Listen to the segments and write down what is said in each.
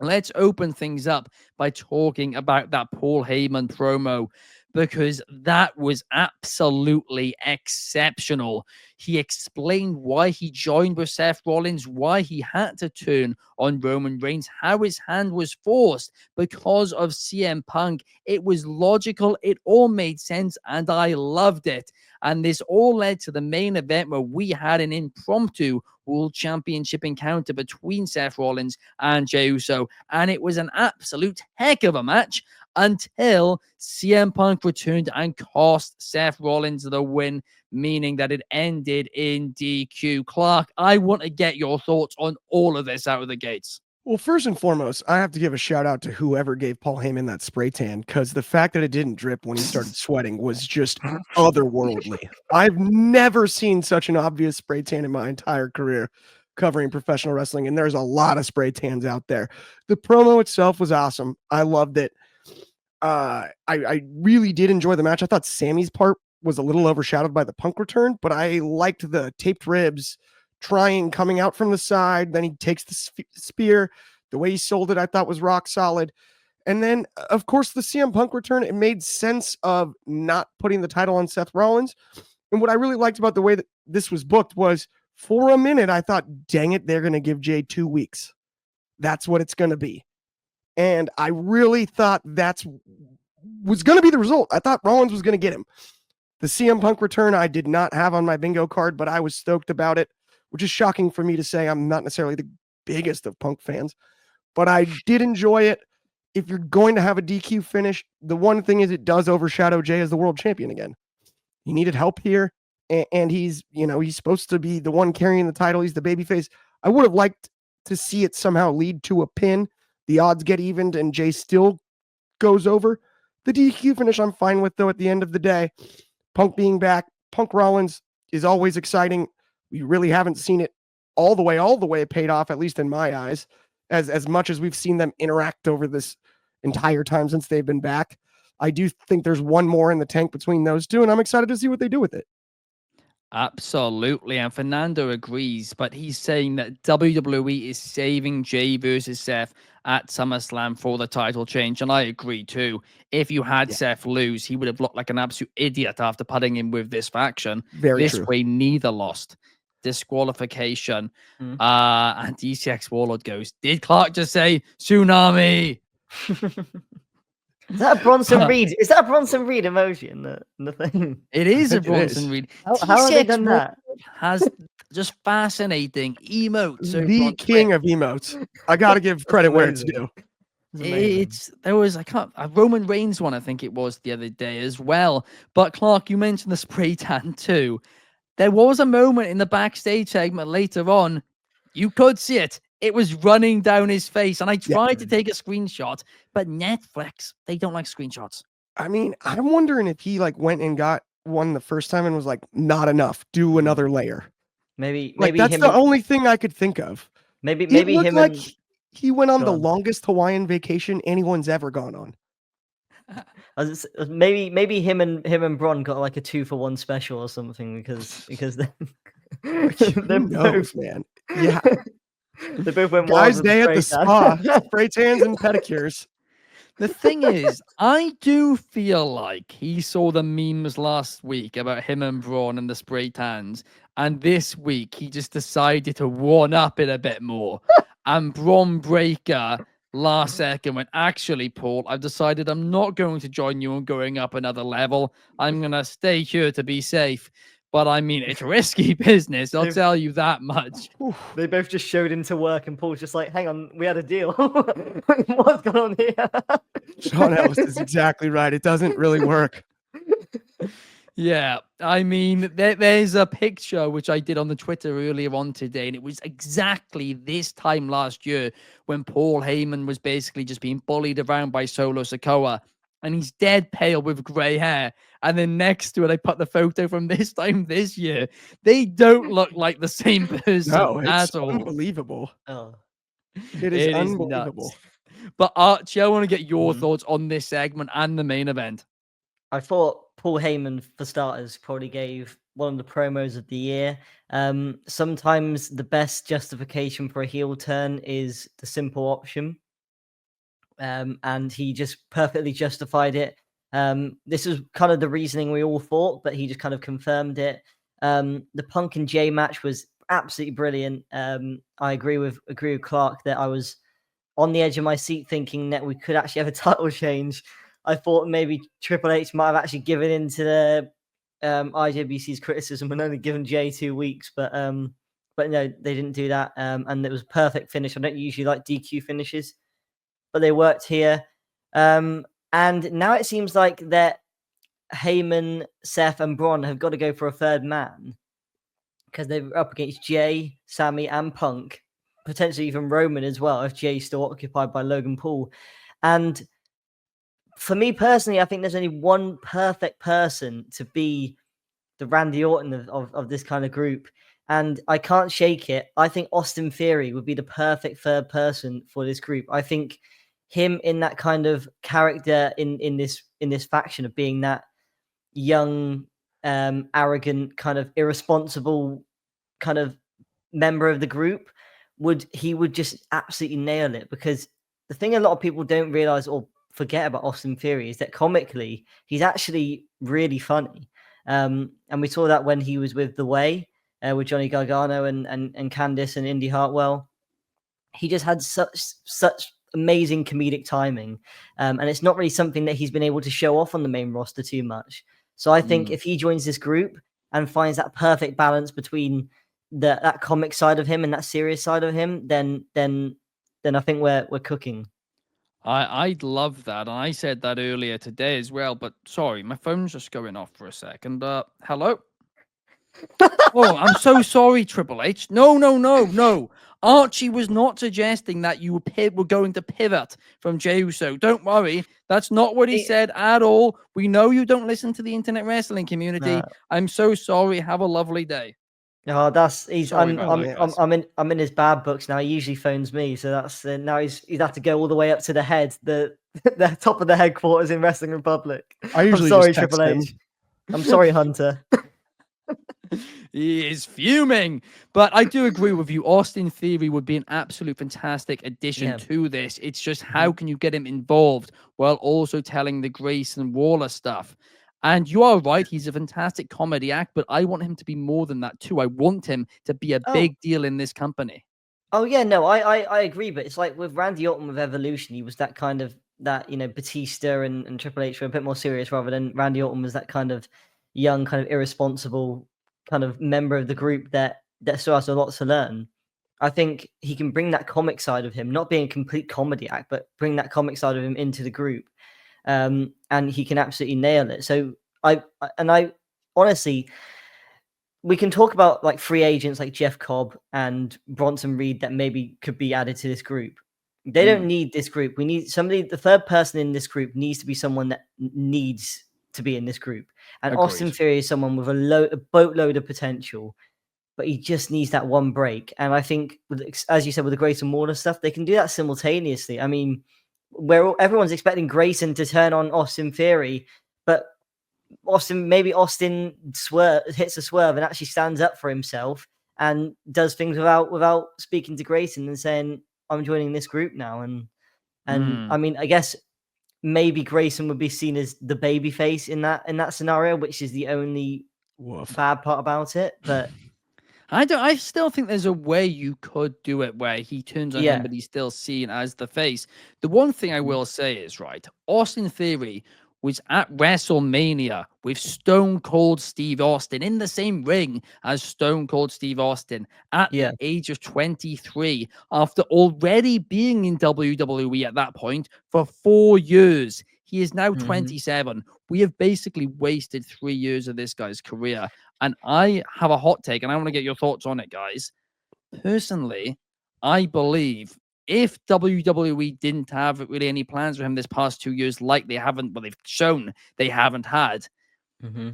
let's open things up by talking about that Paul Heyman promo, because that was absolutely exceptional. He explained why he joined with Seth Rollins, why he had to turn on Roman Reigns, how his hand was forced because of CM Punk. It was logical, it all made sense, and I loved it. And this all led to the main event where we had an impromptu World Championship encounter between Seth Rollins and Jey Uso. And it was an absolute heck of a match until CM Punk returned and cost Seth Rollins the win, meaning that it ended in DQ. Clark, I want to get your thoughts on all of this out of the gates. Well, first and foremost, I have to give a shout out to whoever gave Paul Heyman that spray tan, because the fact that it didn't drip when he started sweating was just otherworldly. I've never seen such an obvious spray tan in my entire career covering professional wrestling, and there's a lot of spray tans out there. The promo itself was awesome. I loved it. I really did enjoy the match. I thought Sammy's part was a little overshadowed by the Punk return, but I liked the taped ribs coming out from the side. Then he takes the spear. The way he sold it, I thought was rock solid. And then, of course, the CM Punk return, it made sense of not putting the title on Seth Rollins. And what I really liked about the way that this was booked was, for a minute, I thought, dang it, they're going to give Jey 2 weeks. That's what it's going to be. And I really thought was going to be the result. I thought Rollins was going to get him. The CM Punk return I did not have on my bingo card, but I was stoked about it, which is shocking for me to say. I'm not necessarily the biggest of Punk fans, but I did enjoy it. If you're going to have a DQ finish, the one thing is it does overshadow Jey as the world champion again. He needed help here, and he's supposed to be the one carrying the title. He's the babyface. I would have liked to see it somehow lead to a pin. The odds get evened, and Jey still goes over. The DQ finish I'm fine with, though, at the end of the day. Punk being back, Punk Rollins is always exciting. We really haven't seen it all the way paid off, at least in my eyes, as much as we've seen them interact over this entire time since they've been back. I do think there's one more in the tank between those two, and I'm excited to see what they do with it. Absolutely, and Fernando agrees, but he's saying that WWE is saving Jey versus Seth at SummerSlam for the title change, and I agree too. If you had Seth lose, he would have looked like an absolute idiot after putting him with this faction. Very this true. way, neither lost. Disqualification. And DCX Warlord goes, did Clark just say tsunami? Is that a Bronson Reed? Is that a Bronson Reed emoji in the thing? It is a Bronson Reed. How have they done that? Has just fascinating emotes. The king of emotes. I got to give credit where it's due. There was a Roman Reigns one, I think it was the other day as well. But Clark, you mentioned the spray tan too. There was a moment in the backstage segment later on, you could see it. It was running down his face, and I tried to take a screenshot, but Netflix, they don't like screenshots. I mean, I'm wondering if he went and got one the first time and was like, not enough, do another layer. Maybe that's the only thing I could think of. Maybe him like he went on the longest Hawaiian vacation anyone's ever gone on. Maybe him and Bron got like a 2-for-1 special or something because they're both, man. Yeah. They both went Guys' day at the spa, spray tans and pedicures. The thing is, I do feel like he saw the memes last week about him and Bron and the spray tans, and this week he just decided to one up it a bit more. And Bron Breakker last second went, actually, Paul, I've decided I'm not going to join you on going up another level. I'm going to stay here to be safe. But I mean, it's risky business. I'll tell you that much. They both just showed into work, and Paul's just like, hang on, we had a deal. What's going on here? Sean Ellis is exactly right. It doesn't really work. Yeah, I mean, there's a picture which I did on the Twitter earlier on today, and it was exactly this time last year when Paul Heyman was basically just being bullied around by Solo Sikoa. And he's dead pale with grey hair. And then next to it, I put the photo from this time this year. They don't look like the same person at all. Unbelievable. Oh. It is unbelievable. Nuts. But Archie, I want to get your thoughts on this segment and the main event. I thought Paul Heyman, for starters, probably gave one of the promos of the year. Sometimes the best justification for a heel turn is the simple option. and he just perfectly justified it. This was kind of the reasoning we all thought, but he just kind of confirmed it. The Punk and Jay match was absolutely brilliant. I agree with Clark that I was on the edge of my seat thinking that we could actually have a title change. I thought maybe Triple H might have actually given in to the IWBC's criticism and only given Jay 2 weeks, but no, they didn't do that. And it was a perfect finish. I don't usually like DQ finishes, but they worked here. And now it seems like that Heyman, Seth, and Bron have got to go for a third man because they're up against Jay, Sammy, and Punk, potentially even Roman as well, if Jay's still occupied by Logan Paul. And for me personally, I think there's only one perfect person to be the Randy Orton of this kind of group. And I can't shake it. I think Austin Theory would be the perfect third person for this group. I think him in that kind of character in this faction of being that young, arrogant, kind of irresponsible kind of member of the group would just absolutely nail it. Because the thing a lot of people don't realize or forget about Austin Theory is that comically he's actually really funny. And we saw that when he was with The Way, with Johnny Gargano and Candice and Indy Hartwell. He just had such amazing comedic timing, and it's not really something that he's been able to show off on the main roster too much. So I think if he joins this group and finds that perfect balance between that comic side of him and that serious side of him, then I think we're cooking. I'd love that, and I said that earlier today as well. But sorry, my phone's just going off for a second. Hello. Oh, I'm so sorry, Triple H. No. Archie was not suggesting that you were going to pivot from Jey Uso. Don't worry. That's not what he said at all. We know you don't listen to the internet wrestling community. I'm so sorry. Have a lovely day. Oh, I'm in his bad books now. He usually phones me, so that's now he's had to go all the way up to the head, the top of the headquarters in Wrestling Republic. I'm sorry, Triple H. I'm sorry, Hunter. He is fuming. But I do agree with you. Austin Theory would be an absolute fantastic addition to this. It's just how can you get him involved while also telling the Grayson Waller stuff? And you are right. He's a fantastic comedy act, but I want him to be more than that too. I want him to be a big deal in this company. Oh, yeah, no, I agree. But it's like with Randy Orton with Evolution, he was that kind of Batista and Triple H were a bit more serious rather than Randy Orton was that kind of young, kind of irresponsible kind of member of the group that still has a lot to learn. I think he can bring that comic side of him, not being a complete comedy act, but bring that comic side of him into the group. And he can absolutely nail it. So I honestly, we can talk about like free agents like Jeff Cobb and Bronson Reed that maybe could be added to this group. They don't need this group. We need somebody. The third person in this group needs to be someone that needs to be in this group. And Agreed. Austin Theory is someone with a boatload of potential, but he just needs that one break. And I think, as you said, with the Grayson Waller stuff, they can do that simultaneously. I mean, everyone's expecting Grayson to turn on Austin Theory, but Austin hits a swerve and actually stands up for himself and does things without speaking to Grayson and saying, "I'm joining this group now." And I mean, I guess maybe Grayson would be seen as the babyface in that scenario, which is the only bad part about it. But I still think there's a way you could do it where he turns on him, but he's still seen as the face. The one thing I will say is, right, Austin Theory was at WrestleMania with Stone Cold Steve Austin in the same ring as Stone Cold Steve Austin at the age of 23 after already being in WWE at that point for 4 years. He is now 27. We have basically wasted 3 years of this guy's career. And I have a hot take, and I want to get your thoughts on it, guys. Personally, I believe if WWE didn't have really any plans for him this past 2 years, like they haven't, but they've shown they haven't had,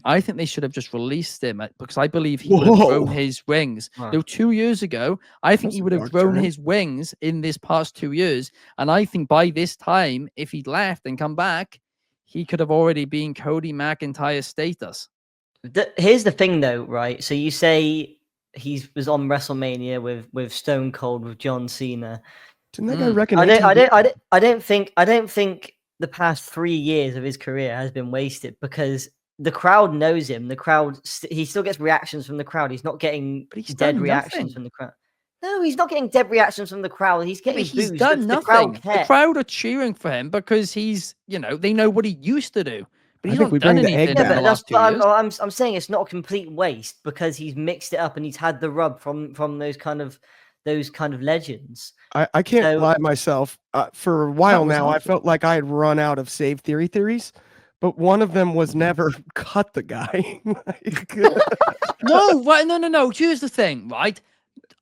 I think they should have just released him because I believe he would have grown his wings. Wow. 2 years ago, I think he would have grown his wings in this past 2 years. And I think by this time, if he'd left and come back, he could have already been Cody McIntyre status. Here's the thing, though, right? So you say he was on WrestleMania with Stone Cold, with John Cena. Didn't that guy reckon I ATV? don't think the past 3 years of his career has been wasted because the crowd knows him. The crowd, he still gets reactions from the crowd. He's not getting But he's dead done reactions nothing. from the crowd. No, he's not getting dead reactions from the crowd. He's Yeah, but getting he's booze. done The crowd nothing. The care. crowd are cheering for him because he's, they know what he used to do. But I he's think not we done bring the egg anything back. in Yeah, the but last 2 years. I'm saying it's not a complete waste because he's mixed it up and he's had the rub from those kind of legends. I can't So- lie myself. For a while was now, I awful. felt like I had run out of save theories, but one of them was never cut the guy. No, right? No. Here's the thing, right?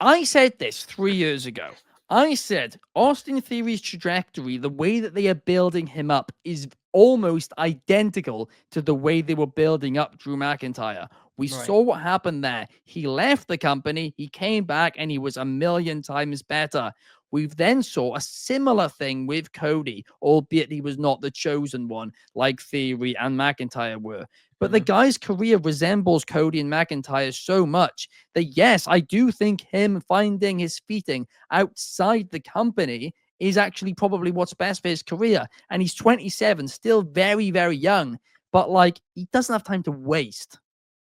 I said this 3 years ago. I said Austin Theory's trajectory, the way that they are building him up, is almost identical to the way they were building up Drew McIntyre. We Right. saw what happened there. He left the company, he came back, and he was a million times better. We've then saw a similar thing with Cody, albeit he was not the chosen one like Theory and McIntyre were. But the guy's career resembles Cody and McIntyre so much that, yes, I do think him finding his feeting outside the company is actually probably what's best for his career. And he's 27, still very, very young, but like he doesn't have time to waste.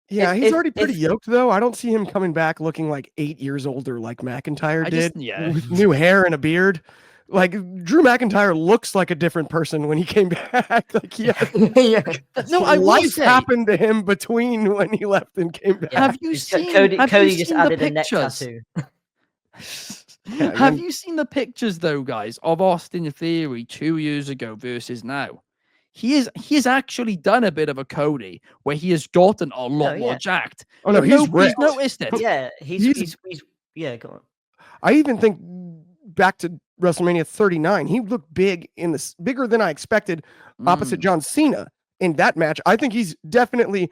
Yeah, If- he's if- already pretty if- yoked though. I don't see him coming back looking like 8 years older like McIntyre I did, just- yeah. with new hair and a beard. Like Drew McIntyre looks like a different person when he came back. Like yeah, yeah. No, I will life say, happened to him between when he left and came back. have you Just seen Cody have you Cody just seen the added a neck pictures? tattoo. Yeah, Have then- you seen the pictures though, guys, of Austin Theory 2 years ago versus now? He has actually done a bit of a Cody where he has gotten a lot Oh, more yeah. jacked. Oh no, But he's nobody's ripped. noticed it. Yeah, he's yeah, go on. I even think back to WrestleMania 39, he looked big bigger than I expected opposite John Cena in that match. I think he's definitely,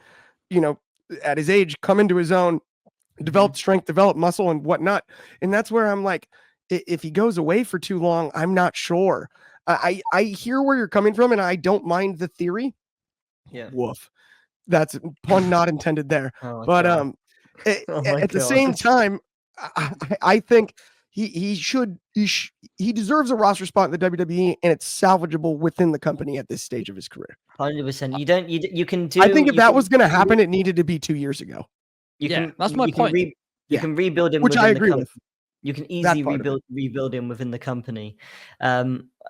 at his age, come into his own, developed strength, developed muscle and whatnot. And that's where I'm like, if he goes away for too long, I'm not sure. I hear where you're coming from and I don't mind the theory. Yeah. Woof. That's pun not intended there. Oh my But God. Oh my at the same God. time, I think he deserves a roster spot in the WWE, and it's salvageable within the company at this stage of his career. 100%. You can do. I think if you that can- was going to happen, it needed to be 2 years ago. you Yeah, can. that's my you can point. You Yeah. can rebuild him, Which I within the agree company. with. You can That easily part of it. rebuild him within the company.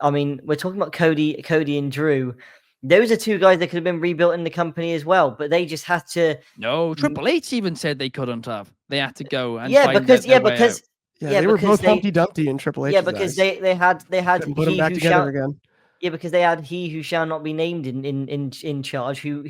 I mean, we're talking about Cody and Drew. Those are two guys that could have been rebuilt in the company as well, but they just had to. No, Triple H even said they couldn't have. They had to go and Yeah, find because their way because out. Yeah, they were because both they- Humpty Dumpty and Triple H. yeah, because they had couldn't put them he back who together shall again. yeah, because they had he who shall not be named in charge, who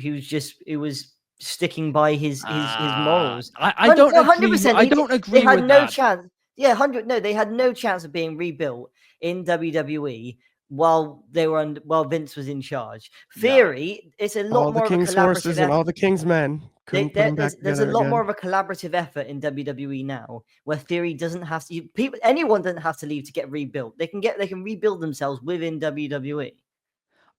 was sticking by his morals. I don't agree. 100%. I don't agree They had with no that. chance. Yeah, 100. No, they had no chance of being rebuilt in WWE while Vince was in charge. Theory, it's a lot All the more king's of a collaborative horses and effort. all the king's men couldn't put them back There's together a lot again. more of a collaborative effort in WWE now, where Theory doesn't have to. Anyone doesn't have to leave to get rebuilt. They can rebuild themselves within WWE.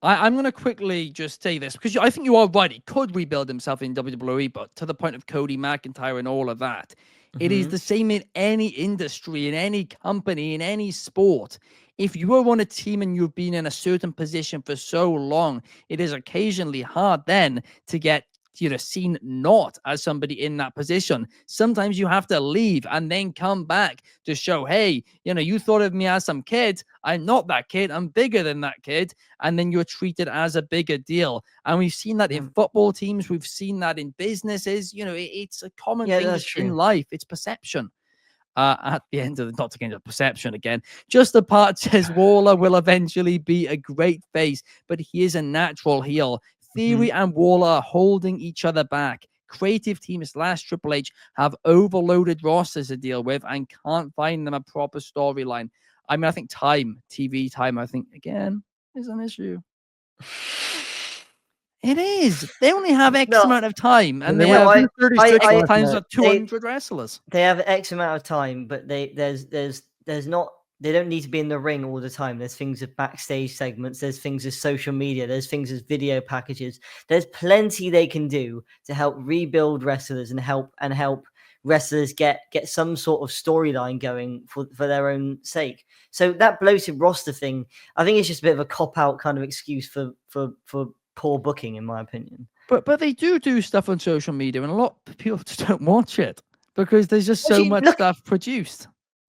I'm going to quickly just say this because I think you are right. He could rebuild himself in WWE, but to the point of Cody McIntyre and all of that, it is the same in any industry, in any company, in any sport. If you are on a team and you've been in a certain position for so long, it is occasionally hard then to get seen not as somebody in that position. Sometimes you have to leave and then come back to show, hey, you thought of me as some kid. I'm not that kid. I'm bigger than that kid. And then you're treated as a bigger deal. And we've seen that in football teams. We've seen that in businesses. It's a common thing that's in true. life. It's perception. At the end of not to get into perception again, just the part says Waller will eventually be a great face, but he is a natural heel. Theory and Waller are holding each other back. Creative teams / Triple H have overloaded rosters to deal with and can't find them a proper storyline. I mean, I think TV time, again, is an issue. It is. They only have X amount of time, and they have 36 I- left. times 200 wrestlers. They have X amount of time, but there's not. They don't need to be in the ring all the time. There's things of backstage segments. There's things as social media. There's things as video packages. There's plenty they can do to help rebuild wrestlers and help wrestlers get some sort of storyline going for their own sake. So that bloated roster thing, I think it's just a bit of a cop-out kind of excuse for poor booking, in my opinion. But they do stuff on social media, and a lot of people just don't watch it because there's just so much stuff produced.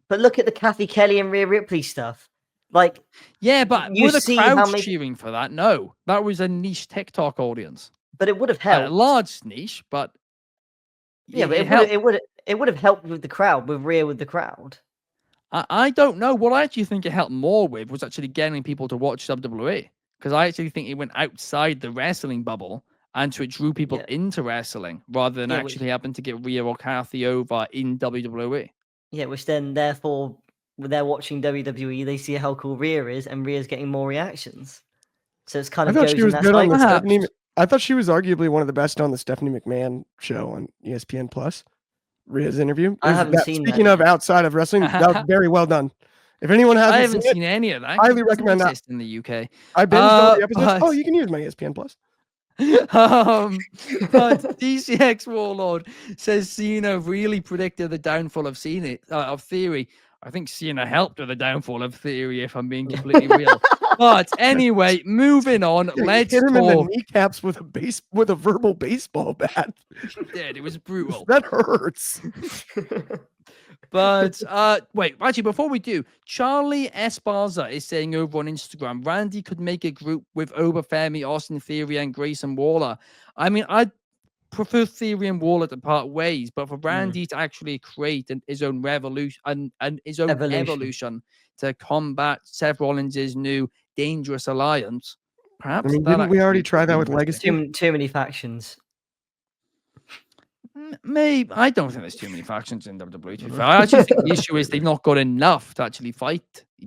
But look at the Kathy Kelly and Rhea Ripley stuff. Like, yeah, but you were the see crowds cheering for that? No, that was a niche TikTok audience. But it would have helped. A large niche, but yeah, but it would have helped with the crowd, with Rhea with the crowd. I don't know. What I actually think it helped more with was actually getting people to watch WWE, because I actually think it went outside the wrestling bubble and so it drew people into wrestling rather than actually having to get Rhea or Kathy over in WWE. Yeah, which then therefore when they're watching WWE, they see how cool Rhea is, and Rhea's getting more reactions. So it's kind of goes in that cycle. I thought she was arguably one of the best on the Stephanie McMahon show on ESPN Plus. Rhea's interview. I haven't seen that. Speaking of outside of wrestling, that was very well done. If anyone hasn't I haven't seen any of that. Highly recommend that. In the UK. I binged all the episodes. Oh, you can use my ESPN Plus. But DCX Warlord says Cena really predicted the downfall of Theory. I think Cena helped with the downfall of Theory, if I'm being completely real. But anyway, moving on. Let's hit him talk. in the kneecaps with a verbal baseball bat. He did. It was brutal. That hurts. But wait, actually, before we do, Charlie Esparza is saying over on Instagram, Randy could make a group with Oberfemi, Austin Theory, and Grayson Waller. I mean, I'd prefer Theory and Waller to part ways, but for Randy to actually create his own revolution and his own evolution to combat Seth Rollins' new dangerous alliance, perhaps. I mean, didn't we already try that with Legacy? Too many factions. Maybe. I don't think there's too many factions in WWE. I actually think the issue is they've not got enough to actually fight each other.